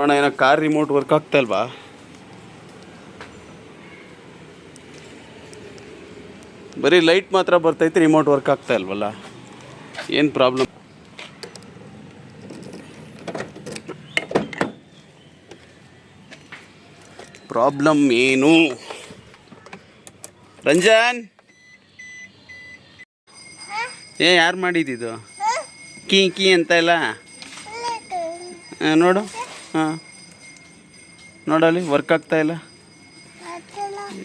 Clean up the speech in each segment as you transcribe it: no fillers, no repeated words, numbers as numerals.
ನೋಡೋಣ ಏನೋ car remote work ಆಗ್ತಾ ಇಲ್ವಾ? ಬರೀ ಲೈಟ್ ಮಾತ್ರ ಬರ್ತೈತೆ, ರಿಮೋಟ್ ವರ್ಕ್ ಆಗ್ತಾ ಇಲ್ವಲ್ಲ, ಏನು ಪ್ರಾಬ್ಲಮ್? ಪ್ರಾಬ್ಲಮ್ ಏನು? ರಂಜನ್, ಯಾರು ಮಾಡಿದ್ದು ಕೀ ಕೀ ಅಂತ ಇಲ್ಲ? ನೋಡು, ಹಾಂ ನೋಡಲ್ಲಿ ವರ್ಕ್ ಆಗ್ತಾ ಇಲ್ಲ.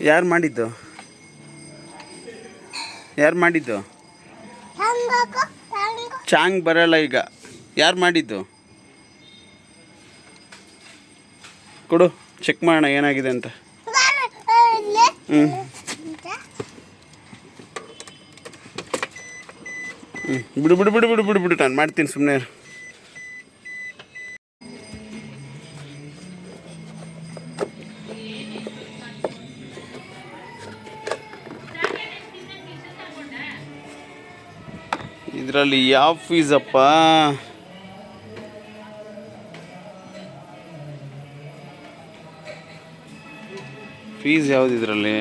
ಯಾರು ಮಾಡಿದ್ದು? ಯಾರು ಮಾಡಿದ್ದು? ಚಾಂಗ್ ಬರಲ್ಲ ಈಗ. ಯಾರು ಮಾಡಿದ್ದು? ಕೊಡು, ಚೆಕ್ ಮಾಡೋಣ ಏನಾಗಿದೆ ಅಂತ. ಬಿಡು ಬಿಡು ಬಿಡು ಬಿಡು ಬಿಡು ಬಿಡು, ನಾನು ಮಾಡ್ತೀನಿ, ಸುಮ್ಮನೆ. ಇದರಲ್ಲಿ ಯಾವ ಫೀಸಪ್ಪ? ಫೀಸ್ ಯಾವುದು ಇದರಲ್ಲಿ?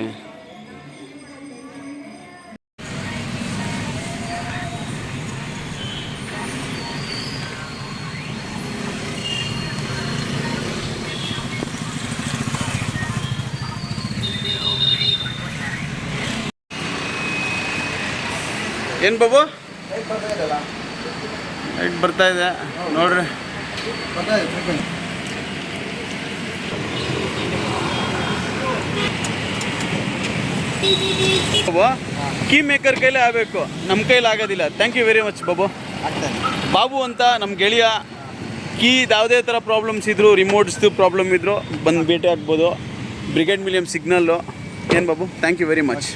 ಏನು ಬಾಬು? ಲೈಟ್ ಬರ್ತಾ ಇದೆ ನೋಡ್ರಿ. ಬಾಬು, ಕೀ ಮೇಕರ್ ಕೈಲೇ ಆಗಬೇಕು, ನಮ್ಮ ಕೈಲಿ ಆಗೋದಿಲ್ಲ. Thank you very much Babu. Babu ಅಂತ ನಮ್ಮ ಗೆಳೆಯ. ಕೀ ಯಾವುದೇ ಥರ ಪ್ರಾಬ್ಲಮ್ಸ್ ಇದ್ದರೂ, ರಿಮೋಟ್ಸ್ದು ಪ್ರಾಬ್ಲಮ್ ಇದ್ದರೂ ಬಂದು ಭೇಟಿ ಆಗ್ಬೋದು. Brigade Millennium signal. ಏನು Babu, thank you very much.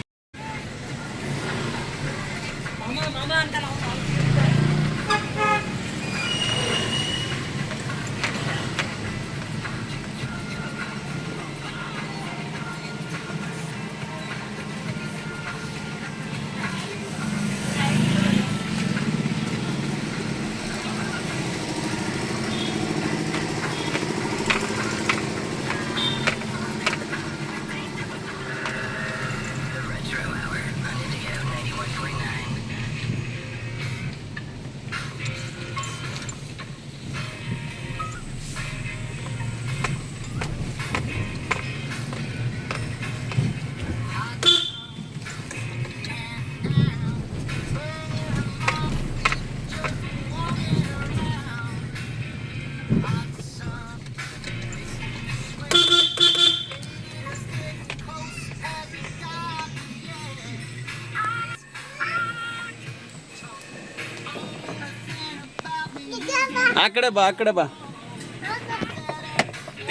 ಆ ಕಡೆ ಬಾ, ಆ ಕಡೆ ಬಾ.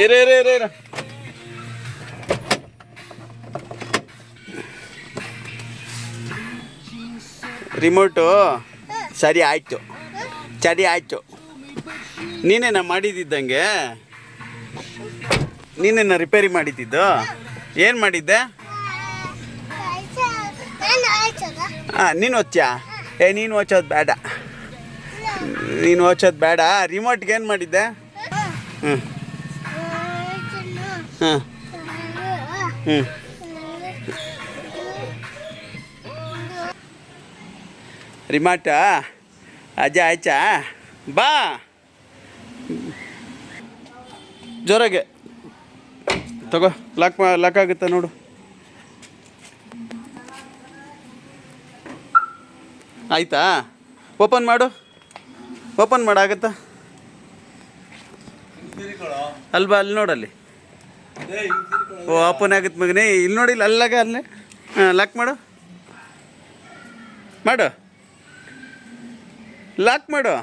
ಇರ ರಿಮೋಟು ಸರಿ ಆಯಿತು, ನೀನೇನ ಮಾಡಿದ್ದಂಗೆ? ನೀನೇನ ರಿಪೇರಿ ಮಾಡಿದ್ದು? ಏನು ಮಾಡಿದ್ದೆ? ಹಾಂ, ನೀನು ಓದ್ತ್ಯಾ? ನೀನು ಓದ್ಸೋದು ಬೇಡ. ರಿಮೋಟ್ಗೆ ಏನು ಮಾಡಿದ್ದೆ? ಹಾಂ ರಿಮೋಟ ಅಜ್ಜ ಆಯ್ತಾ? ಬಾ ಜೋರಾಗೆ ತಗೋ. ಲಾಕ್ ಆಗುತ್ತೆ ನೋಡು. ಆಯ್ತಾ? ಓಪನ್ ಮಾಡಾಗತ್ತಾ? ಅಲ್ವಾ, ಅಲ್ಲಿ ನೋಡಲ್ಲಿ. ಓಪನ್ ಆಗುತ್ತೆ ಮಗನೇ. ಇಲ್ಲಿ ನೋಡಿಲ್ಲ, ಅಲ್ಲೇ. ಲಾಕ್ ಮಾಡು. ಲಾಕ್ ಮಾಡು.